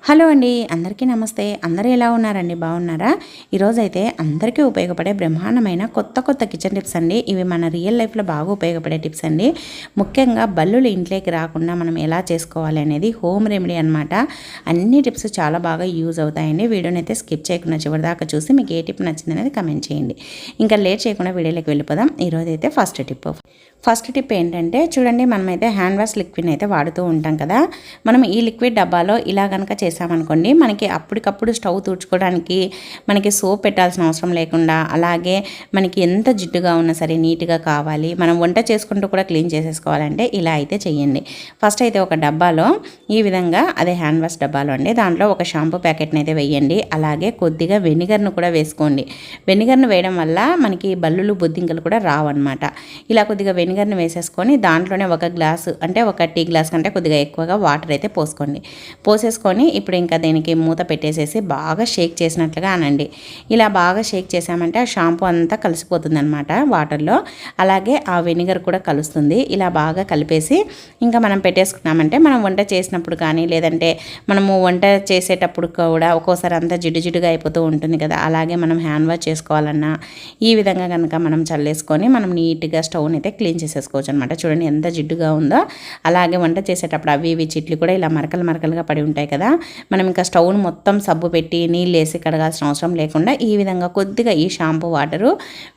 Hello అండి, అందరికీ నమస్తే. అందరూ ఎలా ఉన్నారండి? బాగున్నారా? ఈరోజైతే అందరికీ ఉపయోగపడే బ్రహ్మాండమైన కొత్త కిచెన్ టిప్స్ అండి. ఇవి మన రియల్ లైఫ్లో బాగా ఉపయోగపడే టిప్స్ అండి. ముఖ్యంగా బల్లులు ఇంట్లోకి రాకుండా మనం ఎలా చేసుకోవాలి అనేది హోమ్ రెమెడీ అనమాట. అన్ని టిప్స్ చాలా బాగా యూజ్ అవుతాయండి. వీడియోని అయితే స్కిప్ చేయకుండా చివరిదాకా చూసి మీకు ఏ టిప్ నచ్చింది అనేది కమెంట్ చేయండి. ఇంకా లేట్ చేయకుండా వీడియోలోకి వెళ్ళిపోదాం. ఈరోజైతే ఫస్ట్ టిప్ ఏంటంటే చూడండి, మనమైతే హ్యాండ్ వాష్ లిక్విడ్ అయితే వాడుతూ ఉంటాం కదా. మనం ఈ లిక్విడ్ డబ్బాలో ఇలా కనుక చేసామనుకోండి, మనకి అప్పటికప్పుడు స్టవ్ తుడుచుకోవడానికి మనకి సోప్ పెట్టాల్సిన అవసరం లేకుండా, అలాగే మనకి ఎంత జిడ్డుగా ఉన్నా సరే నీట్గా కావాలి, మనం వంట చేసుకుంటూ కూడా క్లీన్ చేసేసుకోవాలంటే ఇలా అయితే చేయండి. ఫస్ట్ అయితే ఒక డబ్బాలో ఈ విధంగా, అదే హ్యాండ్ వాష్ డబ్బాలో అండి, దాంట్లో ఒక షాంపూ ప్యాకెట్ని అయితే వేయండి. అలాగే కొద్దిగా వెనిగర్ను కూడా వేసుకోండి. వెనిగర్ను వేయడం వల్ల మనకి బల్లులు బొద్దింకలు కూడా రావన్నమాట. ఇలా కొద్దిగా వెనిగర్ని వేసేసుకొని దాంట్లోనే ఒక గ్లాసు, అంటే ఒక టీ గ్లాస్ కంటే కొద్దిగా ఎక్కువగా వాటర్ అయితే పోసేసుకొని ఇప్పుడు ఇంకా దీనికి మూత పెట్టేసేసి బాగా షేక్ చేసినట్లుగా అనండి. ఇలా బాగా షేక్ చేసామంటే ఆ షాంపూ అంతా కలిసిపోతుంది అనమాట వాటర్లో. అలాగే ఆ వెనిగర్ కూడా కలుస్తుంది. ఇలా బాగా కలిపేసి ఇంకా మనం పెట్టేసుకున్నామంటే మనం వంట చేసినప్పుడు కానీ, లేదంటే మనము వంట చేసేటప్పుడు కూడా ఒక్కోసారి అంతా జిడ్డుగా అయిపోతూ ఉంటుంది కదా. అలాగే మనం హ్యాండ్ వాష్ చేసుకోవాలన్నా ఈ విధంగా కనుక మనం చల్లేసుకొని మనం నీట్గా స్టవ్ని అయితే క్లీన్ చేసేసుకోవచ్చు అనమాట. చూడండి ఎంత జిడ్డుగా ఉందో. అలాగే వంట చేసేటప్పుడు అవి ఇవి చిట్లు కూడా ఇలా మరకలుగా పడి ఉంటాయి కదా. మనం ఇంకా స్టవ్ను మొత్తం సబ్బు పెట్టి నీళ్ళు వేసి కడగాల్సిన అవసరం లేకుండా ఈ విధంగా కొద్దిగా ఈ షాంపూ వాటరు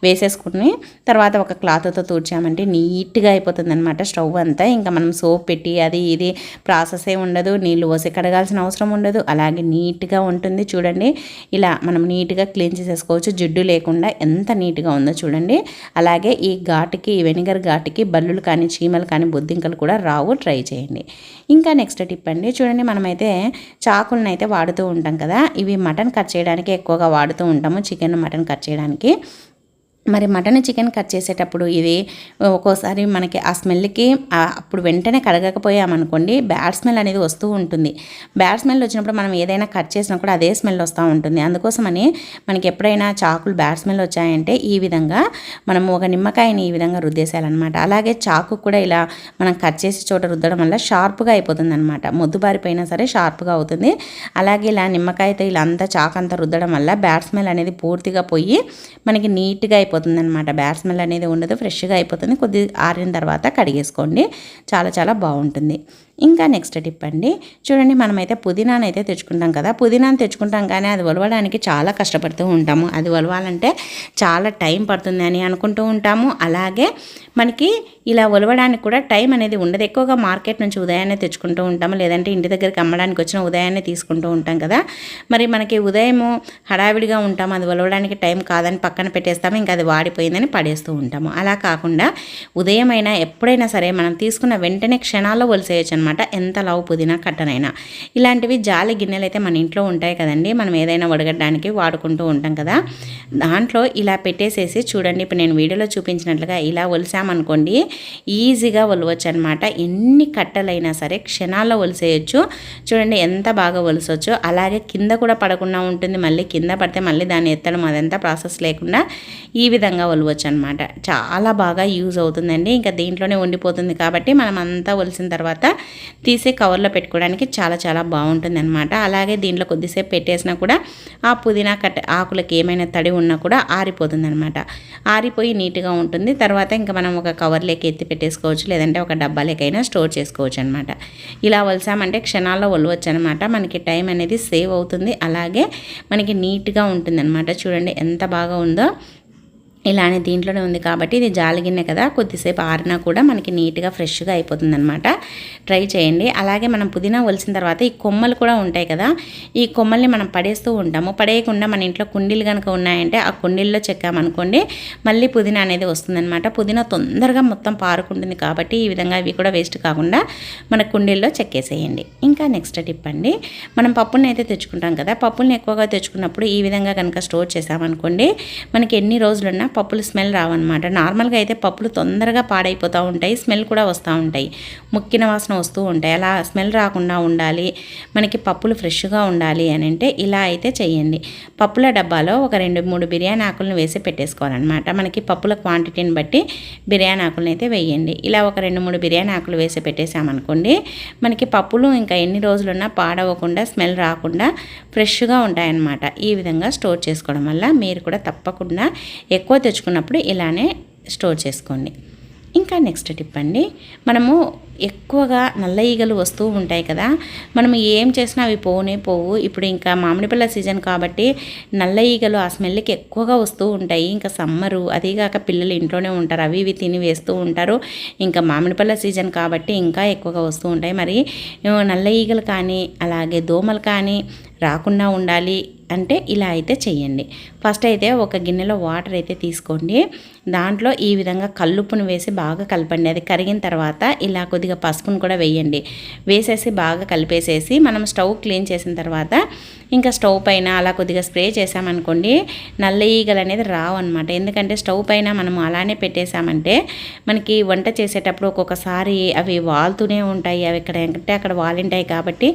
వేసేసుకుని తర్వాత ఒక క్లాత్తో తుడిచామంటే నీట్గా అయిపోతుంది అనమాట స్టవ్ అంతా. ఇంకా మనం సోప్ పెట్టి అది ఇది ప్రాసెసే ఉండదు, నీళ్ళు పోసి కడగాల్సిన అవసరం ఉండదు. అలాగే నీట్గా ఉంటుంది. చూడండి ఇలా మనం నీట్గా క్లీన్ చేసేసుకోవచ్చు, జిడ్డు లేకుండా ఎంత నీట్గా ఉందో చూడండి. అలాగే ఈ ఘాటుకి, ఈ వెనిగర్ ఘాటుకి బల్లులు కానీ, చీమలు కానీ, బొద్దింకలు కూడా రావు. ట్రై చేయండి. ఇంకా నెక్స్ట్ టిప్ అండి, చూడండి మనమైతే చాకులను అయితే వాడుతూ ఉంటాం కదా. ఇవి మటన్ కట్ చేయడానికి ఎక్కువగా వాడుతూ ఉంటాము, చికెన్ మటన్ కట్ చేయడానికి. మరి మటన్ చికెన్ కట్ చేసేటప్పుడు ఇది ఒక్కోసారి మనకి ఆ స్మెల్కి అప్పుడు వెంటనే కడగకపోయామనుకోండి బ్యాడ్ స్మెల్ అనేది వస్తూ ఉంటుంది. బ్యాడ్ స్మెల్ వచ్చినప్పుడు మనం ఏదైనా కట్ చేసినా కూడా అదే స్మెల్ వస్తూ ఉంటుంది. అందుకోసమని మనకి ఎప్పుడైనా చాకులు బ్యాడ్ స్మెల్ వచ్చాయంటే ఈ విధంగా మనము ఒక నిమ్మకాయని ఈ విధంగా రుద్దేసేయాలన్నమాట. అలాగే చాకు కూడా ఇలా మనం కట్ చేసే చోట రుద్దడం వల్ల షార్ప్గా అయిపోతుంది అనమాట. మొద్దుబారిపోయినా సరే షార్ప్గా అవుతుంది. అలాగే ఇలా నిమ్మకాయతో ఇలా అంతా చాకు అంతా రుద్దడం వల్ల బ్యాడ్ స్మెల్ అనేది పూర్తిగా పోయి మనకి నీట్గా అయిపోతుంది అనమాట. బ్యాడ్ స్మెల్ అనేది ఉండదు, ఫ్రెష్గా అయిపోతుంది. కొద్ది ఆరిన తర్వాత కడిగేసుకోండి, చాలా బాగుంటుంది. ఇంకా నెక్స్ట్ టిప్ అండి, చూడండి మనమైతే పుదీనాను అయితే తెచ్చుకుంటాం కదా. పుదీనాను తెచ్చుకుంటాం కానీ అది ఒలవడానికి చాలా కష్టపడుతూ ఉంటాము. అది ఒలవాలంటే చాలా టైం పడుతుంది అని అనుకుంటూ ఉంటాము. అలాగే మనకి ఇలా ఒలవడానికి కూడా టైం అనేది ఉండదు. ఎక్కువగా మార్కెట్ నుంచి ఉదయాన్నే తెచ్చుకుంటూ ఉంటాము, లేదంటే ఇంటి దగ్గరికి అమ్మడానికి వచ్చిన ఉదయాన్నే తీసుకుంటూ ఉంటాం కదా. మరి మనకి ఉదయము హడావిడిగా ఉంటాము, అది ఒలవడానికి టైం కాదని పక్కన పెట్టేస్తాము, ఇంకా అది వాడిపోయిందని పడేస్తూ ఉంటాము. అలా కాకుండా ఉదయమైనా ఎప్పుడైనా సరే మనం తీసుకున్న వెంటనే క్షణాల్లో ఒలిసేయచ్చు అనమాట. ఎంత లావు పుదీనా కట్టనైనా. ఇలాంటివి జాలి గిన్నెలు అయితే మన ఇంట్లో ఉంటాయి కదండి, మనం ఏదైనా వడగడానికి వాడుకుంటూ ఉంటాం కదా. దాంట్లో ఇలా పెట్టేసేసి చూడండి, ఇప్పుడు నేను వీడియోలో చూపించినట్లుగా ఇలా ఒలిసామనుకోండి ఈజీగా ఒలవచ్చు అనమాట. ఎన్ని కట్టలైనా సరే క్షణాల్లో ఒలిసేయచ్చు. చూడండి ఎంత బాగా ఒలిసొచ్చు. అలాగే కింద కూడా పడకుండా ఉంటుంది. మళ్ళీ కింద పడితే మళ్ళీ దాన్ని ఎత్తడం అదంతా ప్రాసెస్ లేకుండా ఈ విధంగా ఒలవచ్చు అనమాట. చాలా బాగా యూజ్ అవుతుందండి. ఇంకా దీంట్లోనే ఉండిపోతుంది కాబట్టి మనం అంతా ఒలిసిన తర్వాత తీసే కవర్లో పెట్టుకోవడానికి చాలా బాగుంటుంది అనమాట. అలాగే దీంట్లో కొద్దిసేపు పెట్టేసినా కూడా ఆ పుదీనా ఆకులకి ఏమైనా తడి ఉన్నా కూడా ఆరిపోతుంది అనమాట. ఆరిపోయి నీట్గా ఉంటుంది. తర్వాత ఇంకా మనం ఒక కవర్లోకి ఎత్తి పెట్టేసుకోవచ్చు, లేదంటే ఒక డబ్బాలోకైనా స్టోర్ చేసుకోవచ్చు అనమాట. ఇలా ఒలిసామంటే క్షణాల్లో ఒలవచ్చు అనమాట. మనకి టైం అనేది సేవ్ అవుతుంది. అలాగే మనకి నీట్గా ఉంటుంది అనమాట. చూడండి ఎంత బాగా ఉందో. ఇలానే దీంట్లోనే ఉంది కాబట్టి ఇది జాలిగిన్నె కదా, కొద్దిసేపు ఆరినా కూడా మనకి నీట్గా ఫ్రెష్గా అయిపోతుంది అనమాట. ట్రై చేయండి. అలాగే మనం పుదీనా ఒలిసిన తర్వాత ఈ కొమ్మలు కూడా ఉంటాయి కదా, ఈ కొమ్మల్ని మనం పడేస్తూ ఉంటాము. పడేయకుండా మన ఇంట్లో కుండీలు కనుక ఉన్నాయంటే ఆ కుండీల్లో చెక్కామనుకోండి మళ్ళీ పుదీనా అనేది వస్తుందన్నమాట. పుదీనా తొందరగా మొత్తం పారుకుంటుంది కాబట్టి ఈ విధంగా ఇవి కూడా వేస్ట్ కాకుండా మన కుండీల్లో చెక్కేసేయండి. ఇంకా నెక్స్ట్ టిప్ అండి, మనం పప్పుని అయితే తెచ్చుకుంటాం కదా. పప్పుల్ని ఎక్కువగా తెచ్చుకున్నప్పుడు ఈ విధంగా కనుక స్టోర్ చేసామనుకోండి మనకి ఎన్ని రోజులున్నా పప్పులు స్మెల్ రావన్నమాట. నార్మల్గా అయితే పప్పులు తొందరగా పాడైపోతూ ఉంటాయి, స్మెల్ కూడా వస్తూ ఉంటాయి, ముక్కిన వాసన వస్తూ ఉంటాయి. అలా స్మెల్ రాకుండా ఉండాలి, మనకి పప్పులు ఫ్రెష్గా ఉండాలి అని అంటే ఇలా అయితే చేయండి. పప్పుల డబ్బాలో ఒక 2-3 బిర్యానీ ఆకులను వేసి పెట్టేసుకోవాలన్నమాట. మనకి పప్పుల క్వాంటిటీని బట్టి బిర్యానీ ఆకులను అయితే వేయండి. ఇలా ఒక 2-3 బిర్యానీ ఆకులు వేసి పెట్టేసామనుకోండి, మనకి పప్పులు ఇంకా ఎన్ని రోజులున్నా పాడవకుండా, స్మెల్ రాకుండా ఫ్రెష్గా ఉంటాయన్నమాట. ఈ విధంగా స్టోర్ చేసుకోవడం వల్ల మీరు కూడా తప్పకుండా ఎక్కువ తెచ్చుకున్నప్పుడు ఇలానే స్టోర్ చేసుకోండి. ఇంకా నెక్స్ట్ టిప్ అండి, మనము ఎక్కువగా నల్ల ఈగలు వస్తూ ఉంటాయి కదా, మనం ఏం చేసినా అవి పోనే పోవు. ఇప్పుడు ఇంకా మామిడిపళ్ళ సీజన్ కాబట్టి నల్ల ఈగలు ఆ స్మెల్కి ఎక్కువగా వస్తూ ఉంటాయి. ఇంకా సమ్మరు, అదీగాక పిల్లలు ఇంట్లోనే ఉంటారు, అవి ఇవి తిని వేస్తూ ఉంటారు. ఇంకా మామిడిపళ్ళ సీజన్ కాబట్టి ఇంకా ఎక్కువగా వస్తూ ఉంటాయి. మరి నల్ల ఈగలు కానీ అలాగే దోమలు కానీ రాకుండా ఉండాలి అంటే ఇలా అయితే చెయ్యండి. ఫస్ట్ అయితే ఒక గిన్నెలో వాటర్ అయితే తీసుకోండి, దాంట్లో ఈ విధంగా కల్లుప్పును వేసి బాగా కలపండి. అది కరిగిన తర్వాత ఇలా కొద్దిగా పసుపును కూడా వేయండి. వేసేసి బాగా కలిపేసేసి మనం స్టవ్ క్లీన్ చేసిన తర్వాత ఇంకా స్టవ్ పైన అలా కొద్దిగా స్ప్రే చేసామనుకోండి, నల్ల ఈగలు అనేది రావు అనమాట. ఎందుకంటే స్టవ్ పైన మనం అలానే పెట్టేసామంటే మనకి వంట చేసేటప్పుడు ఒక్కొక్కసారి అవి వాలుతూనే ఉంటాయి, అవి ఎక్కడంటే అక్కడ వాలింటాయి కాబట్టి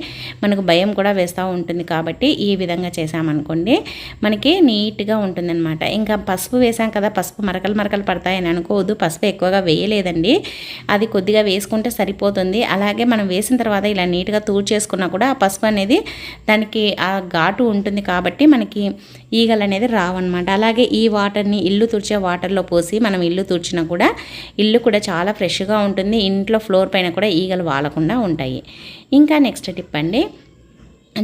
మనకు భయం కూడా వేస్తూ ఉంటుంది. కాబట్టి ఈ విధంగా చేసామనుకోండి మనకి నీట్గా ఉంటుందన్నమాట. ఇంకా పసుపు వేసాం కదా, పసుపు మరకలు పడతాయని అనుకోవద్దు, పసుపు ఎక్కువగా వేయలేదండి, అది కొద్దిగా వేసుకుంటే సరిపోతుంది. అలాగే మనం వేసిన తర్వాత ఇలా నీట్గా చేసుకున్నా కూడా ఆ పసుపు అనేది దానికి ఆ ఘాటు ఉంటుంది కాబట్టి మనకి ఈగలు అనేది రావన్నమాట. అలాగే ఈ వాటర్ని ఇల్లు తుడిచే వాటర్లో పోసి మనం ఇల్లు తుడిచినా కూడా ఇల్లు కూడా చాలా ఫ్రెష్గా ఉంటుంది, ఇంట్లో ఫ్లోర్ పైన కూడా ఈగలు వాలకుండా ఉంటాయి. ఇంకా నెక్స్ట్ టిప్ అండి,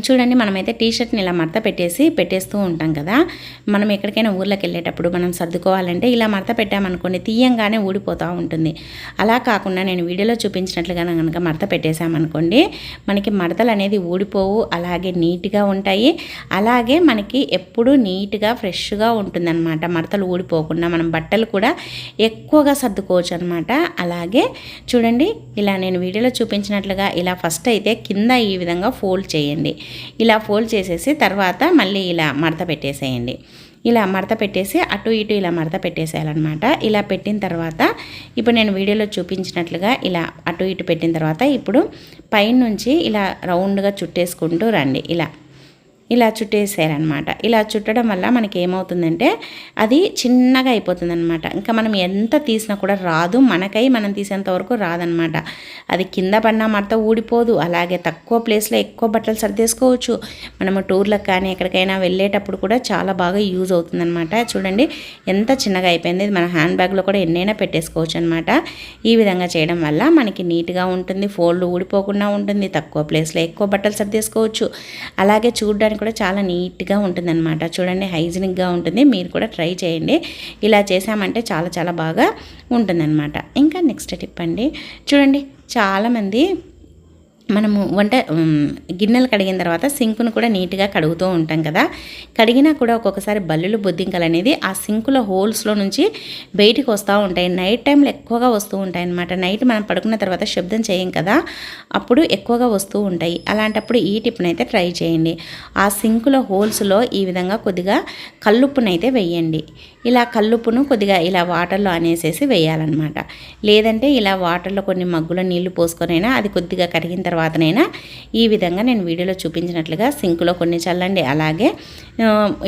చూడండి, మనమైతే టీషర్ట్ని ఇలా మడత పెట్టేస్తూ ఉంటాం కదా, మనం ఎక్కడికైనా ఊర్లోకి వెళ్ళేటప్పుడు మనం సర్దుకోవాలంటే ఇలా మడత పెట్టామనుకోండి తీయంగానే ఊడిపోతూ ఉంటుంది. అలా కాకుండా నేను వీడియోలో చూపించినట్లుగా కనుక మడత పెట్టేసామనుకోండి మనకి మడతలు అనేది ఊడిపోవు, అలాగే నీట్గా ఉంటాయి, అలాగే మనకి ఎప్పుడూ నీట్గా ఫ్రెష్గా ఉంటుందన్నమాట. మడతలు ఊడిపోకుండా మనం బట్టలు కూడా ఎక్కువగా సర్దుకోవచ్చు అనమాట. అలాగే చూడండి, ఇలా నేను వీడియోలో చూపించినట్లుగా ఇలా ఫస్ట్ అయితే కింద ఈ విధంగా ఫోల్డ్ చేయండి. ఇలా ఫోల్డ్ చేసేసి తర్వాత మళ్ళీ ఇలా మడత పెట్టేసేయండి. ఇలా మడత పెట్టేసి అటు ఇటు ఇలా మడత పెట్టేసేయాలన్నమాట. ఇలా పెట్టిన తర్వాత ఇప్పుడు నేను వీడియోలో చూపించినట్లుగా ఇలా అటు ఇటు పెట్టిన తర్వాత ఇప్పుడు పైనుంచి ఇలా రౌండ్గా చుట్టేసుకుంటూ రండి. ఇలా చుట్టేసేయాలన్నమాట. ఇలా చుట్టడం వల్ల మనకి ఏమవుతుందంటే అది చిన్నగా అయిపోతుంది అనమాట. ఇంకా మనం ఎంత తీసినా కూడా రాదు, మనం తీసేంత వరకు రాదనమాట. అది కింద పడినా మడత ఊడిపోదు, అలాగే తక్కువ ప్లేస్లో ఎక్కువ బట్టలు సర్దేసుకోవచ్చు. మనము టూర్లకు కానీ ఎక్కడికైనా వెళ్ళేటప్పుడు కూడా చాలా బాగా యూజ్ అవుతుందన్నమాట. చూడండి ఎంత చిన్నగా అయిపోయింది, ఇది మన హ్యాండ్ బ్యాగ్లో కూడా ఎన్నైనా పెట్టేసుకోవచ్చు అనమాట. ఈ విధంగా చేయడం వల్ల మనకి నీట్గా ఉంటుంది, ఫోల్డ్ ఊడిపోకుండా ఉంటుంది, తక్కువ ప్లేస్లో ఎక్కువ బట్టలు సర్దేసుకోవచ్చు, అలాగే చూడడానికి కూడా చాలా నీట్గా ఉంటుందన్నమాట. చూడండి, హైజీనిక్గా ఉంటుంది. మీరు కూడా ట్రై చేయండి. ఇలా చేసామంటే చాలా చాలా బాగా ఉంటుందన్నమాట. ఇంకా నెక్స్ట్ టిప్ అండి, చూడండి, చాలామంది మనము గిన్నెలు కడిగిన తర్వాత సింకును కూడా నీట్గా కడుగుతూ ఉంటాం కదా, కడిగినా కూడా ఒక్కొక్కసారి బల్లులు బొద్దింకలు అనేది ఆ సింకులో హోల్స్లో నుంచి బయటికి వస్తూ ఉంటాయి. నైట్ టైంలో ఎక్కువగా వస్తూ ఉంటాయి అన్నమాట. నైట్ మనం పడుకున్న తర్వాత శబ్దం చేయం కదా, అప్పుడు ఎక్కువగా వస్తూ ఉంటాయి. అలాంటప్పుడు ఈ టిప్ని అయితే ట్రై చేయండి. ఆ సింకులో హోల్స్లో ఈ విధంగా కొద్దిగా కల్లుప్పునైతే వేయండి. ఇలా కల్లుప్పును కొద్దిగా ఇలా వాటర్లో అనేసేసి వేయాలన్నమాట. లేదంటే ఇలా వాటర్లో కొన్ని మగ్గులో నీళ్లు పోసుకొనైనా అది కొద్దిగా కరిగిన తర్వాతనైనా ఈ విధంగా నేను వీడియోలో చూపించినట్లుగా సింకులో కొన్ని చల్లండి. అలాగే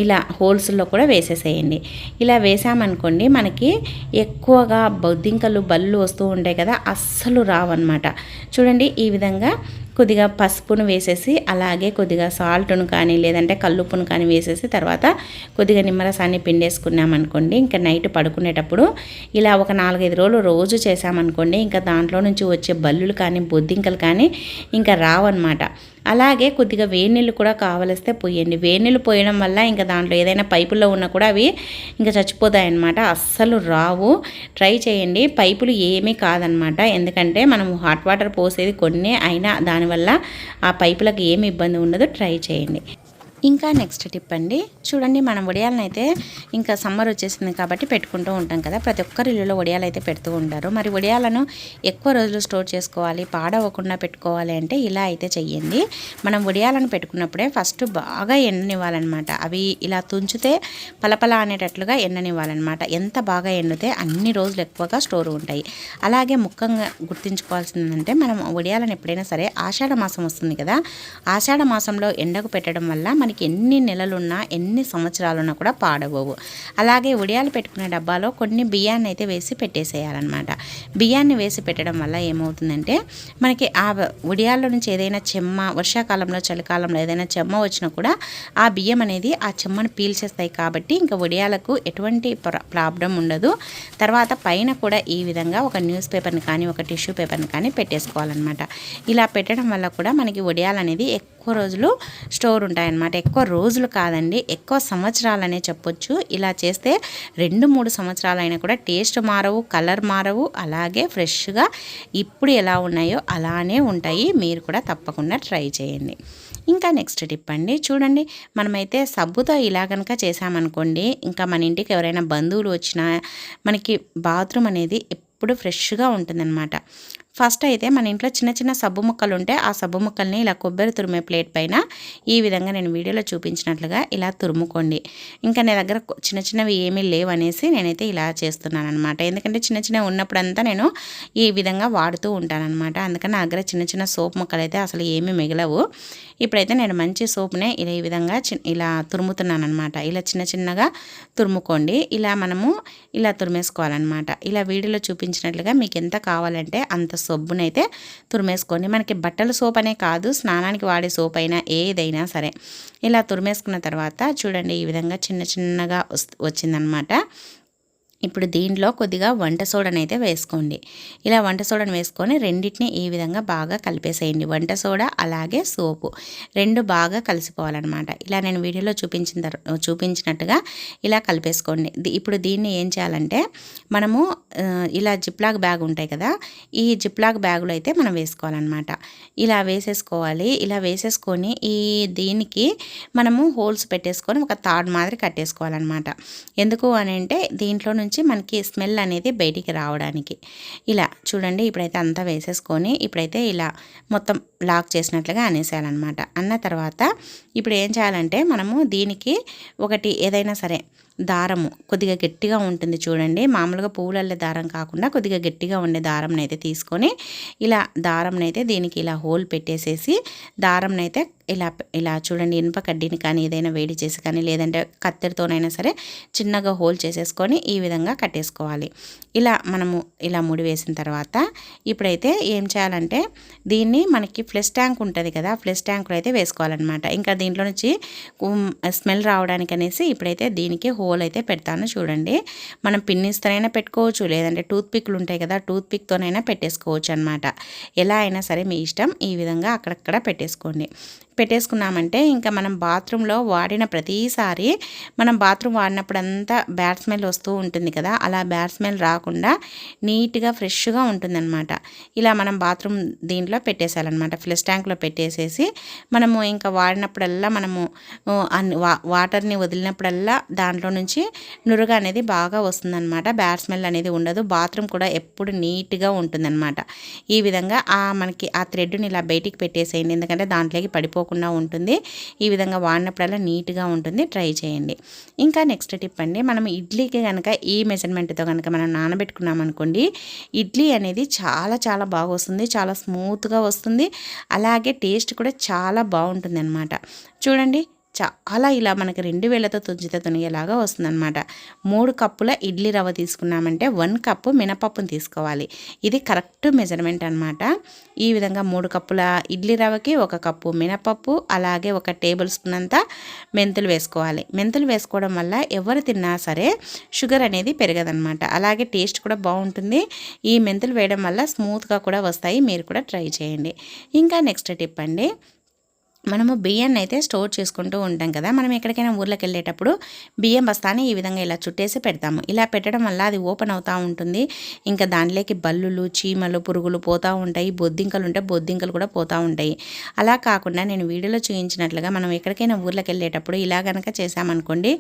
ఇలా హోల్స్లో కూడా వేసేసేయండి. ఇలా వేసామనుకోండి మనకి ఎక్కువగా బొద్దింకలు బల్లు వస్తూ ఉంటాయి కదా, అస్సలు రావన్నమాట. చూడండి, ఈ విధంగా కొద్దిగా పసుపును వేసేసి అలాగే కొద్దిగా సాల్ట్ను కానీ లేదంటే కల్లుప్పును కానీ వేసేసి తర్వాత కొద్దిగా నిమ్మరసాన్ని పిండేసుకున్నామనుకోండి, ఇంకా నైట్ పడుకునేటప్పుడు ఇలా ఒక 4-5 రోజులు రోజు చేసామనుకోండి ఇంకా దాంట్లో నుంచి వచ్చే బల్లులు కానీ బొద్దింకలు కానీ ఇంకా రావన్నమాట. అలాగే కొద్దిగా వేడినీళ్ళు కూడా కావలిస్తే పోయండి. వేడినీళ్ళు పోయడం వల్ల ఇంకా దాంట్లో ఏదైనా పైపుల్లో ఉన్నా కూడా అవి ఇంకా చచ్చిపోతాయన్నమాట, అస్సలు రావు. ట్రై చేయండి. పైపులు ఏమీ కాదనమాట, ఎందుకంటే మనం హాట్ వాటర్ పోసేది కొన్నే అయినా దానివల్ల ఆ పైపులకు ఏమి ఇబ్బంది ఉండదు. ట్రై చేయండి. ఇంకా నెక్స్ట్ టిప్ అండి, చూడండి మనం వడియాలను అయితే ఇంకా సమ్మర్ వచ్చేసింది కాబట్టి పెట్టుకుంటూ ఉంటాం కదా. ప్రతి ఒక్కరి ఇల్లులో వడియాలు అయితే పెడుతూ ఉంటారు. మరి వడియాలను ఎక్కువ రోజులు స్టోర్ చేసుకోవాలి, పాడవకుండా పెట్టుకోవాలి అంటే ఇలా అయితే చెయ్యండి. మనం వడియాలను పెట్టుకున్నప్పుడే ఫస్ట్ బాగా ఎండనివ్వాలన్నమాట. అవి ఇలా తుంచితే పలపల అనేటట్లుగా ఎండనివ్వాలన్నమాట. ఎంత బాగా ఎండితే అన్ని రోజులు ఎక్కువగా స్టోర్ ఉంటాయి. అలాగే ముఖ్యంగా గుర్తుంచుకోవాల్సిందంటే మనం వడియాలను ఎప్పుడైనా సరే ఆషాఢ మాసం వస్తుంది కదా, ఆషాఢ మాసంలో ఎండకు పెట్టడం వల్ల మనకి ఎన్ని నెలలున్నా ఎన్ని సంవత్సరాలున్నా కూడా పాడవవు. అలాగే ఉడియాలు పెట్టుకునే డబ్బాలో కొన్ని బియ్యాన్ని అయితే వేసి పెట్టేసేయాలన్నమాట. బియ్యాన్ని వేసి పెట్టడం వల్ల ఏమవుతుందంటే మనకి ఆ ఉడియాల్లో నుంచి ఏదైనా చెమ్మ, వర్షాకాలంలో చలికాలంలో ఏదైనా చెమ్మ వచ్చినా కూడా ఆ బియ్యం అనేది ఆ చెమ్మను పీల్చేస్తాయి. కాబట్టి ఇంకా ఉడియాలకు ఎటువంటి ప్రాబ్లం ఉండదు. తర్వాత పైన కూడా ఈ విధంగా ఒక న్యూస్ పేపర్ని కానీ ఒక టిష్యూ పేపర్ని కానీ పెట్టేసుకోవాలన్నమాట. ఇలా పెట్టడం వల్ల కూడా మనకి ఉడియాలు అనేది ఎక్కువ రోజులు స్టోర్ ఉంటాయన్నమాట. ఎక్కువ రోజులు కాదండి, ఎక్కువ సంవత్సరాలనే చెప్పొచ్చు. ఇలా చేస్తే 2-3 సంవత్సరాలైనా కూడా టేస్ట్ మారవు, కలర్ మారవు, అలాగే ఫ్రెష్గా ఇప్పుడు ఎలా ఉన్నాయో అలానే ఉంటాయి. మీరు కూడా తప్పకుండా ట్రై చేయండి. ఇంకా నెక్స్ట్ టిప్ అండి, చూడండి మనమైతే సబ్బుతో ఇలా కనుక చేసామనుకోండి, ఇంకా మన ఇంటికి ఎవరైనా బంధువులు వచ్చినా మనకి బాత్రూమ్ అనేది ఎప్పుడు ఫ్రెష్గా ఉంటుందన్నమాట. ఫస్ట్ అయితే మన ఇంట్లో చిన్న చిన్న సబ్బు ముక్కలు ఉంటే ఆ సబ్బు ముక్కల్ని ఇలా కొబ్బరి తురిమే ప్లేట్ పైన ఈ విధంగా నేను వీడియోలో చూపించినట్లుగా ఇలా తురుముకోండి. ఇంకా నా దగ్గర చిన్న చిన్నవి ఏమీ లేవనేసి నేనైతే ఇలా చేస్తున్నాను అనమాట. ఎందుకంటే చిన్న చిన్నవి ఉన్నప్పుడంతా నేను ఈ విధంగా వాడుతూ ఉంటానన్నమాట. అందుకని నా దగ్గర చిన్న చిన్న సోప్ ముక్కలు అయితే అసలు ఏమీ మిగలవు. ఇప్పుడైతే నేను మంచి సోప్నే ఈ విధంగా ఇలా తురుముతున్నాను అనమాట. ఇలా చిన్న చిన్నగా తురుముకోండి. ఇలా మనము ఇలా తురిమేసుకోవాలన్నమాట. ఇలా వీడియోలో చూపించినట్లుగా మీకు ఎంత కావాలంటే అంత సబ్బునైతే తురిమేసుకోండి. మనకి బట్టల సోప్ అనే కాదు, స్నానానికి వాడే సోప్ అయినా ఏదైనా సరే ఇలా తురిమేసుకున్న తర్వాత చూడండి ఈ విధంగా చిన్న చిన్నగా వచ్చిందనమాట. ఇప్పుడు దీంట్లో కొద్దిగా వంట సోడాని అయితే వేసుకోండి. ఇలా వంట సోడాని వేసుకొని రెండింటిని ఈ విధంగా బాగా కలిపేసేయండి. వంట సోడా అలాగే సోపు రెండు బాగా కలిసిపోవాలన్నమాట. ఇలా నేను వీడియోలో చూపించినట్టుగా ఇలా కలిపేసుకోండి. ఇప్పుడు దీన్ని ఏం చేయాలంటే మనము ఇలా జిప్లాక్ బ్యాగ్ ఉంటాయి కదా, ఈ జిప్లాక్ బ్యాగులో అయితే మనం వేసుకోవాలన్నమాట. ఇలా వేసేసుకోవాలి. ఇలా వేసేసుకొని దీనికి మనము హోల్స్ పెట్టేసుకొని ఒక తాడు మాదిరి కట్టేసుకోవాలన్నమాట. ఎందుకు అని అంటే దీంట్లో నుంచి మనకి స్మెల్ అనేది బయటికి రావడానికి. ఇలా చూడండి ఇప్పుడైతే అంతా వేసేసుకొని ఇప్పుడైతే ఇలా మొత్తం లాక్ చేసినట్లుగా అనేసేయాలన్నమాట. అన్న తర్వాత ఇప్పుడు ఏం చేయాలంటే మనము దీనికి ఒకటి ఏదైనా సరే దారము కొద్దిగా గట్టిగా ఉంటుంది చూడండి, మామూలుగా పువ్వులల్లే దారం కాకుండా కొద్దిగా గట్టిగా ఉండే దారంనైతే తీసుకొని ఇలా దారంనైతే దీనికి ఇలా హోల్ పెట్టేసేసి దారంనైతే ఇలా చూడండి ఇనుప కడ్డీని కానీ ఏదైనా వేడి చేసి కానీ లేదంటే కత్తెరతోనైనా సరే చిన్నగా హోల్ చేసేసుకొని ఈ విధంగా కట్టేసుకోవాలి. ఇలా మనము ఇలా ముడి వేసిన తర్వాత ఇప్పుడైతే ఏం చేయాలంటే దీన్ని మనకి ఫ్లెష్ ట్యాంక్ ఉంటుంది కదా, ఫ్లెష్ ట్యాంకులో అయితే వేసుకోవాలన్నమాట. ఇంకా దీంట్లో నుంచి స్మెల్ రావడానికి అనేసి ఇప్పుడైతే దీనికి హోల్ అయితే పెడతాను చూడండి. మనం పిన్నిస్తోనైనా పెట్టుకోవచ్చు, లేదంటే టూత్ పిక్లు ఉంటాయి కదా, టూత్ పిక్తోనైనా పెట్టేసుకోవచ్చు అనమాట. ఎలా అయినా సరే మీ ఇష్టం. ఈ విధంగా అక్కడక్కడ పెట్టేసుకున్నామంటే ఇంకా మనం బాత్రూంలో వాడిన ప్రతిసారి మనం బాత్రూమ్ వాడినప్పుడంతా బ్యాడ్ స్మెల్ వస్తూ ఉంటుంది కదా, అలా బ్యాడ్ స్మెల్ రాకుండా నీట్గా ఫ్రెష్గా ఉంటుందన్నమాట. ఇలా మనం బాత్రూమ్ దీంట్లో పెట్టేసేయాలన్నమాట. ఫ్లెష్ ట్యాంక్లో పెట్టేసేసి మనము ఇంకా వాడినప్పుడల్లా మనము వాటర్ని వదిలినప్పుడల్లా దాంట్లో నుంచి నురుగు అనేది బాగా వస్తుందన్నమాట. బ్యాడ్ స్మెల్ అనేది ఉండదు. బాత్రూమ్ కూడా ఎప్పుడు నీట్గా ఉంటుందన్నమాట. ఈ విధంగా మనకి ఆ థ్రెడ్ని ఇలా బయటికి పెట్టేసేయండి, ఎందుకంటే దాంట్లోకి పడిపోకుండా ఉంటుంది. ఈ విధంగా వాడినప్పుడల్లా నీట్గా ఉంటుంది. ట్రై చేయండి. ఇంకా నెక్స్ట్ టిప్ అండి, మనం ఇడ్లీకి కనుక ఈ మెజర్మెంట్తో కనుక మనం నానబెట్టుకున్నాం అనుకోండి, ఇడ్లీ అనేది చాలా చాలా బాగా వస్తుంది, చాలా స్మూత్గా వస్తుంది, అలాగే టేస్ట్ కూడా చాలా బాగుంటుంది అన్నమాట. చూడండి చాలా ఇలా మనకి 2 వేలతో తుంచితే తునిగేలాగా వస్తుందన్నమాట. 3 కప్పుల ఇడ్లీ రవ్వ తీసుకున్నామంటే 1 కప్పు మినపప్పును తీసుకోవాలి. ఇది కరెక్ట్ మెజర్మెంట్ అనమాట. ఈ విధంగా 3 కప్పుల ఇడ్లీ రవ్వకి 1 కప్పు మినపప్పు, అలాగే 1 టేబుల్ స్పూన్ అంతా మెంతులు వేసుకోవాలి. మెంతులు వేసుకోవడం వల్ల ఎవరు తిన్నా సరే షుగర్ అనేది పెరగదనమాట. అలాగే టేస్ట్ కూడా బాగుంటుంది. ఈ మెంతులు వేయడం వల్ల స్మూత్గా కూడా వస్తాయి. మీరు కూడా ట్రై చేయండి. ఇంకా నెక్స్ట్ టిప్ అండి, మనము బియ్యాన్ని అయితే స్టోర్ చేసుకుంటూ ఉంటాం కదా. మనం ఎక్కడికైనా ఊర్లోకి వెళ్ళేటప్పుడు బియ్యం బస్తాని ఈ విధంగా ఇలా చుట్టేసి పెడతాము. ఇలా పెట్టడం వల్ల అది ఓపెన్ అవుతూ ఉంటుంది. ఇంకా దాంట్లోకి బల్లులు, చీమలు, పురుగులు పోతూ ఉంటాయి. బొద్దింకలు ఉంటే బొద్దింకలు కూడా పోతూ ఉంటాయి. అలా కాకుండా నేను వీడియోలో చూపించినట్లుగా మనం ఎక్కడికైనా ఊర్లోకి వెళ్ళేటప్పుడు ఇలా కనుక చేసామనుకోండి,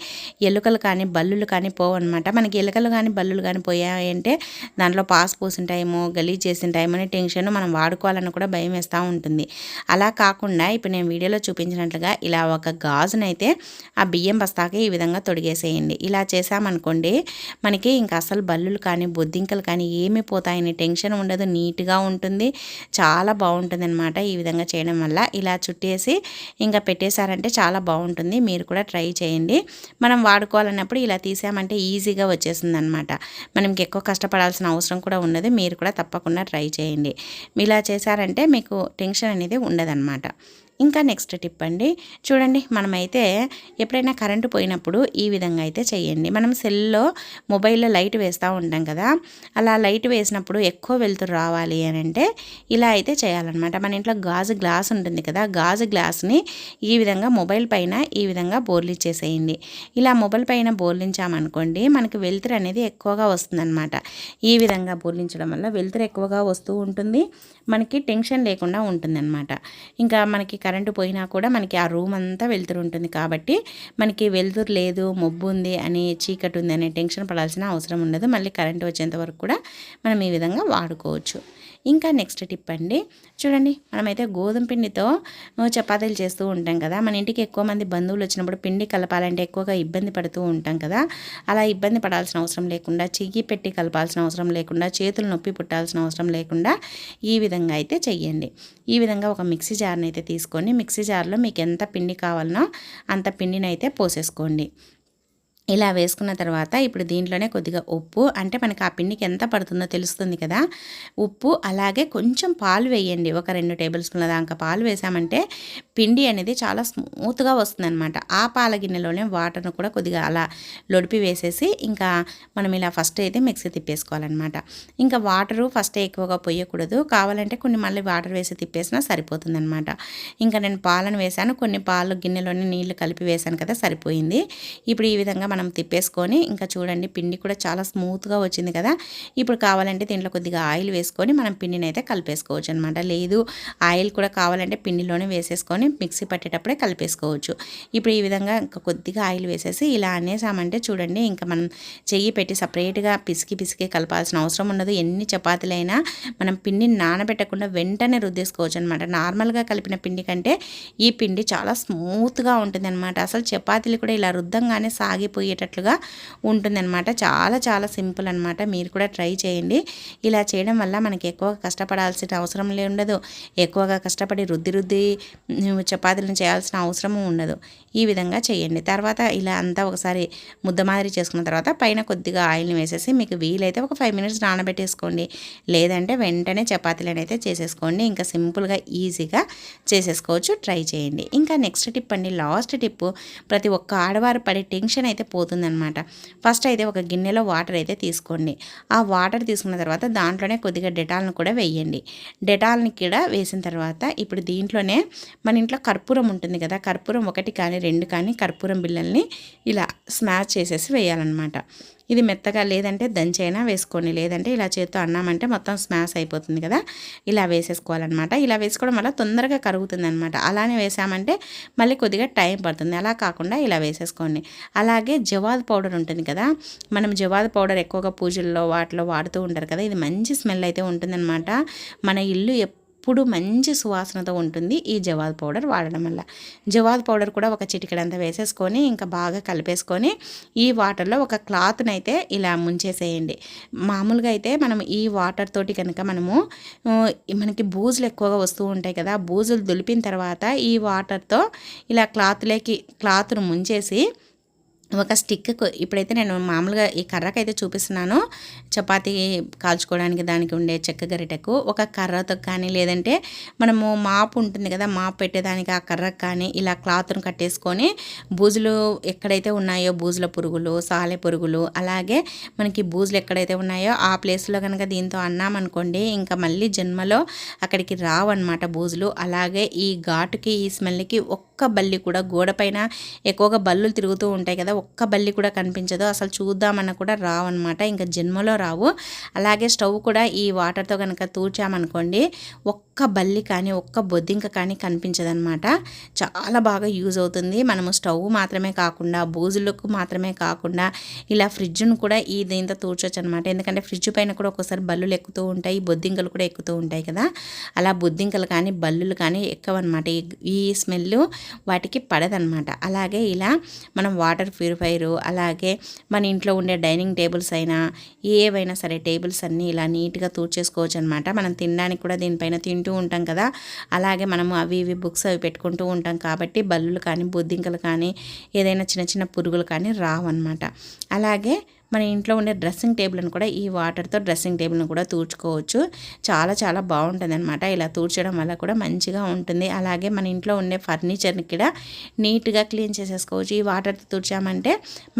ఎలుకలు కానీ బల్లులు కానీ పోవన్నమాట. మనకి ఎలుకలు కానీ బల్లులు కానీ పోయాయంటే దాంట్లో పాస్ పోసింటాయేమో, గలీజ్ చేసింటాయేమో అనే టెన్షన్, మనం వాడుకోవాలని కూడా భయం వేస్తూ ఉంటుంది. అలా కాకుండా ఇప్పుడు నేను వీడియోలో చూపించినట్లుగా ఇలా ఒక గాజునైతే ఆ బియ్యం బస్తాకి ఈ విధంగా తొడిగేసేయండి. ఇలా చేసామనుకోండి మనకి ఇంకా అసలు బల్లులు కానీ బొద్దింకలు కానీ ఏమి పోతాయని టెన్షన్ ఉండదు. నీట్గా ఉంటుంది, చాలా బాగుంటుంది అనమాట. ఈ విధంగా చేయడం వల్ల ఇలా చుట్టేసి ఇంకా పెట్టేశారంటే చాలా బాగుంటుంది. మీరు కూడా ట్రై చేయండి. మనం వాడుకోవాలన్నప్పుడు ఇలా తీసామంటే ఈజీగా వచ్చేస్తుంది అనమాట. మనకి ఎక్కువ కష్టపడాల్సిన అవసరం కూడా ఉండదు. మీరు కూడా తప్పకుండా ట్రై చేయండి. ఇలా చేశారంటే మీకు టెన్షన్ అనేది ఉండదన్నమాట. ఇంకా నెక్స్ట్ టిప్ అండి, చూడండి మనమైతే ఎప్పుడైనా కరెంటు పోయినప్పుడు ఈ విధంగా అయితే చేయండి. మనం సెల్లో మొబైల్లో లైట్ వేస్తూ ఉంటాం కదా, అలా లైట్ వేసినప్పుడు ఎక్కువ వెలుతురు రావాలి అని అంటే ఇలా అయితే చేయాలన్నమాట. మన ఇంట్లో గాజు గ్లాస్ ఉంటుంది కదా, గాజు గ్లాస్ని ఈ విధంగా మొబైల్ పైన ఈ విధంగా బోర్లిచ్చేసేయండి. ఇలా మొబైల్ పైన బోర్లించామనుకోండి మనకి వెలుతురు అనేది ఎక్కువగా వస్తుందన్నమాట. ఈ విధంగా బోర్లించడం వల్ల వెలుతురు ఎక్కువగా వస్తూ ఉంటుంది, మనకి టెన్షన్ లేకుండా ఉంటుందన్నమాట. ఇంకా మనకి కరెంటు పోయినా కూడా మనకి ఆ రూమ్ అంతా వెలుతురు ఉంటుంది కాబట్టి మనకి వెలుతురు లేదు, మబ్బు ఉంది అని, చీకటి ఉంది అనే టెన్షన్ పడాల్సిన అవసరం ఉండదు. మళ్ళీ కరెంటు వచ్చేంత వరకు కూడా మనం ఈ విధంగా వాడుకోవచ్చు. ఇంకా నెక్స్ట్ టిప్ అండి, చూడండి మనమైతే గోధుమ పిండితో చపాతీలు చేస్తూ ఉంటాం కదా. మన ఇంటికి ఎక్కువ మంది బంధువులు వచ్చినప్పుడు పిండి కలపాలంటే ఎక్కువగా ఇబ్బంది పడుతూ ఉంటాం కదా. అలా ఇబ్బంది పడాల్సిన అవసరం లేకుండా, చెయ్యి పెట్టి కలపాల్సిన అవసరం లేకుండా, చేతులు నొప్పి పుట్టాల్సిన అవసరం లేకుండా ఈ విధంగా అయితే చెయ్యండి. ఈ విధంగా ఒక మిక్సీ జార్ని అయితే తీసుకొని మిక్సీ జార్లో మీకు ఎంత పిండి కావాలనో అంత పిండిని అయితే పోసేసుకోండి. ఇలా వేసుకున్న తర్వాత ఇప్పుడు దీంట్లోనే కొద్దిగా ఉప్పు, అంటే మనకి ఆ పిండికి ఎంత పడుతుందో తెలుస్తుంది కదా, ఉప్పు అలాగే కొంచెం పాలు వేయండి. ఒక 2 టేబుల్ స్పూన్ల దాకా పాలు వేసామంటే పిండి అనేది చాలా స్మూత్గా వస్తుందన్నమాట. ఆ పాల గిన్నెలోనే వాటర్ను కూడా కొద్దిగా అలా లొడిపి వేసేసి ఇంకా మనం ఇలా ఫస్ట్ అయితే మిక్సీ తిప్పేసుకోవాలన్నమాట. ఇంకా వాటరు ఫస్ట్ ఎక్కువగా పోయకూడదు, కావాలంటే కొన్ని మళ్ళీ వాటర్ వేసి తిప్పేసినా సరిపోతుందన్నమాట. ఇంకా నేను పాలను వేసాను, కొన్ని పాలు గిన్నెలోనే నీళ్లు కలిపి వేసాను కదా, సరిపోయింది. ఇప్పుడు ఈ విధంగా మనం తిప్పేసుకొని ఇంకా చూడండి పిండి కూడా చాలా స్మూత్గా వచ్చింది కదా. ఇప్పుడు కావాలంటే దీంట్లో కొద్దిగా ఆయిల్ వేసుకొని మనం పిండిని అయితే కలిపేసుకోవచ్చు అనమాట. లేదు ఆయిల్ కూడా కావాలంటే పిండిలోనే వేసేసుకొని మిక్సీ పట్టేటప్పుడే కలిపేసుకోవచ్చు. ఇప్పుడు ఈ విధంగా ఇంకా కొద్దిగా ఆయిల్ వేసేసి ఇలా అనేసామంటే చూడండి ఇంకా మనం చెయ్యి పెట్టి సపరేట్గా పిసికి కలపాల్సిన అవసరం ఉండదు. ఎన్ని చపాతీలైనా మనం పిండిని నానబెట్టకుండా వెంటనే రుద్దేసుకోవచ్చు అనమాట. నార్మల్గా కలిపిన పిండి కంటే ఈ పిండి చాలా స్మూత్గా ఉంటుంది అనమాట. అసలు చపాతీలు కూడా ఇలా రుద్దంగానే సాగిపోయేటట్లుగా ఉంటుందన్నమాట. చాలా చాలా సింపుల్ అనమాట. మీరు కూడా ట్రై చేయండి. ఇలా చేయడం వల్ల మనకి ఎక్కువ కష్టపడాల్సిన అవసరం ఉండదు, ఎక్కువగా కష్టపడి రుద్ది చపాతీలను చేయాల్సిన అవసరము ఉండదు. ఈ విధంగా చేయండి. తర్వాత ఇలా అంతా ఒకసారి ముద్ద మాదిరి చేసుకున్న తర్వాత పైన కొద్దిగా ఆయిల్ని వేసేసి మీకు వీలైతే ఒక 5 మినిట్స్ నానబెట్టేసుకోండి, లేదంటే వెంటనే చపాతీలను అయితే చేసేసుకోండి. ఇంకా సింపుల్గా ఈజీగా చేసేసుకోవచ్చు. ట్రై చేయండి. ఇంకా నెక్స్ట్ టిప్ అండి, లాస్ట్ టిప్, ప్రతి ఒక్క ఆడవారు పడే టెన్షన్ అయితే పోతుందన్నమాట. ఫస్ట్ అయితే ఒక గిన్నెలో వాటర్ అయితే తీసుకోండి. ఆ వాటర్ తీసుకున్న తర్వాత దాంట్లోనే కొద్దిగా డెటాల్ని కూడా వేయండి. డెటాల్ని కూడా వేసిన తర్వాత ఇప్పుడు దీంట్లోనే మన ఇంట్లో కర్పూరం ఉంటుంది కదా, కర్పూరం 1 కానీ 2 కానీ కర్పూరం బిళ్ళల్ని ఇలా స్మాష్ చేసేసి వేయాలన్నమాట. ఇది మెత్తగా లేదంటే దంచైనా వేసుకోండి, లేదంటే ఇలా చేత్తో అన్నామంటే మొత్తం స్మాష్ అయిపోతుంది కదా, ఇలా వేసేసుకోవాలన్నమాట. ఇలా వేసుకోవడం వల్ల తొందరగా కరుగుతుంది అనమాట. అలానే వేసామంటే మళ్ళీ కొద్దిగా టైం పడుతుంది. అలా కాకుండా ఇలా వేసేసుకోండి. అలాగే జవాద్ పౌడర్ ఉంటుంది కదా, మనం జవాద్ పౌడర్ ఎక్కువగా పూజల్లో వాటిలో వాడుతూ ఉంటారు కదా, ఇది మంచి స్మెల్ అయితే ఉంటుందన్నమాట. మన ఇల్లు ఎప్పుడు మంచి సువాసనతో ఉంటుంది ఈ జవాద్ పౌడర్ వాడడం వల్ల. జవాద్ పౌడర్ కూడా ఒక చిటికెడంతా వేసేసుకొని ఇంకా బాగా కలిపేసుకొని ఈ వాటర్లో ఒక క్లాత్ని అయితే ఇలా ముంచేసేయండి. మామూలుగా అయితే మనం ఈ వాటర్ తోటి కనుక మనకి బూజులు ఎక్కువగా వస్తూ ఉంటాయి కదా, బూజులు దులిపిన తర్వాత ఈ వాటర్తో ఇలా క్లాత్ను ముంచేసి ఒక స్టిక్ ఇప్పుడైతే నేను మామూలుగా ఈ కర్రకైతే చూపిస్తున్నాను. చపాతీ కాల్చుకోవడానికి దానికి ఉండే చెక్క గరిటెకు ఒక కర్రతో కానీ, లేదంటే మనము మాపు ఉంటుంది కదా, మాపు పెట్టేదానికి ఆ కర్రకు కానీ ఇలా క్లాత్ను కట్టేసుకొని బూజులు ఎక్కడైతే ఉన్నాయో, బూజుల పురుగులు, సాలె పురుగులు, అలాగే మనకి బూజులు ఎక్కడైతే ఉన్నాయో ఆ ప్లేస్లో కనుక దీంతో అన్నామనుకోండి, ఇంకా మళ్ళీ జన్మలో అక్కడికి రావన్నమాట బూజులు. అలాగే ఈ ఘాటుకి, ఈ స్మెల్కి ఒక్క బల్లి కూడా, గోడ పైన ఎక్కువగా బల్లులు తిరుగుతూ ఉంటాయి కదా, ఒక్క బల్లి కూడా కనిపించదు. అసలు చూద్దామన్నా కూడా రావన్నమాట, ఇంకా జన్మలో రావు. అలాగే స్టవ్ కూడా ఈ వాటర్తో కనుక తూర్చామనుకోండి, ఒక్క బల్లి కానీ, ఒక్క బొద్దింక కానీ కనిపించదనమాట. చాలా బాగా యూజ్ అవుతుంది. మనము స్టవ్ మాత్రమే కాకుండా, బూజులకు మాత్రమే కాకుండా ఇలా ఫ్రిడ్జ్ను కూడా ఈ దీంతో తూర్చొచ్చు అనమాట. ఎందుకంటే ఫ్రిడ్జ్ పైన కూడా ఒక్కోసారి బల్లులు ఎక్కుతూ ఉంటాయి, బొద్దింకలు కూడా ఎక్కుతూ ఉంటాయి కదా. అలా బొద్దింకలు కానీ, బల్లులు కానీ ఎక్కవన్నమాట. ఈ స్మెల్ వాటికి పడదనమాట. అలాగే ఇలా మనం వాటర్ ప్యూరిఫైరు, అలాగే మన ఇంట్లో ఉండే డైనింగ్ టేబుల్స్ అయినా, ఏవైనా సరే టేబుల్స్ అన్నీ ఇలా నీట్గా తూర్చేసుకోవచ్చు అనమాట. మనం తినడానికి కూడా దీనిపైన తింటూ ఉంటాం కదా, అలాగే మనము అవి ఇవి బుక్స్ అవి పెట్టుకుంటూ ఉంటాం కాబట్టి బల్లులు కానీ, బొద్దింకలు కానీ, ఏదైనా చిన్న చిన్న పురుగులు కానీ రావన్నమాట. అలాగే మన ఇంట్లో ఉండే డ్రెస్సింగ్ టేబుల్ని కూడా ఈ వాటర్తో డ్రెస్సింగ్ టేబుల్ని కూడా తూర్చుకోవచ్చు. చాలా చాలా బాగుంటుంది అనమాట. ఇలా తూర్చడం వల్ల కూడా మంచిగా ఉంటుంది. అలాగే మన ఇంట్లో ఉండే ఫర్నిచర్ని కూడా నీట్గా క్లీన్ చేసేసుకోవచ్చు. ఈ వాటర్తో తూర్చామంటే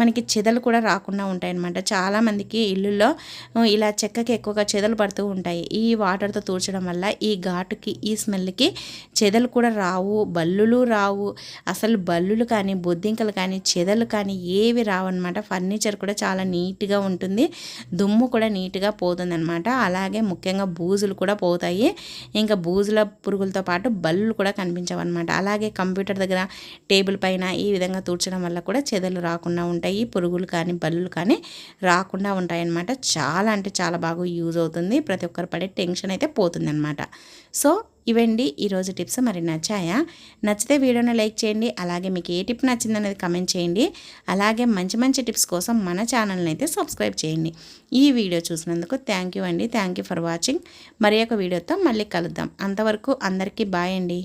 మనకి చెదలు కూడా రాకుండా ఉంటాయన్నమాట. చాలామందికి ఇల్లుల్లో ఇలా చెక్కకి ఎక్కువగా చెదలు పడుతూ ఉంటాయి. ఈ వాటర్తో తూర్చడం వల్ల ఈ ఘాటుకి, ఈ స్మెల్కి చెదలు కూడా రావు, బల్లులు రావు. అసలు బల్లులు కానీ, బొద్దింకలు కానీ, చెదలు కానీ ఏవి రావన్నమాట. ఫర్నిచర్ కూడా చాలా నీట్గా ఉంటుంది, దుమ్ము కూడా నీట్గా పోతుంది అనమాట. అలాగే ముఖ్యంగా బూజులు కూడా పోతాయి. ఇంకా బూజుల పురుగులతో పాటు బల్లులు కూడా కనిపించవన్నమాట. అలాగే కంప్యూటర్ దగ్గర టేబుల్ పైన ఈ విధంగా తూర్చడం వల్ల కూడా చెదలు రాకుండా ఉంటాయి, పురుగులు కానీ, బల్లులు కానీ రాకుండా ఉంటాయన్నమాట. చాలా అంటే చాలా బాగా యూజ్ అవుతుంది. ప్రతి ఒక్కరు పడే టెన్షన్ అయితే పోతుందన్నమాట. సో ఇవండి ఈరోజు టిప్స్. మరి నచ్చాయా? నచ్చితే వీడియోని లైక్ చేయండి. అలాగే మీకు ఏ టిప్ నచ్చిందనేది కమెంట్ చేయండి. అలాగే మంచి మంచి టిప్స్ కోసం మన ఛానల్ని అయితే సబ్స్క్రైబ్ చేయండి. ఈ వీడియో చూసినందుకు థ్యాంక్ యూ అండి. Thank you for watching. మరి ఒక వీడియోతో మళ్ళీ కలుద్దాం. అంతవరకు అందరికీ బాయ్ అండి.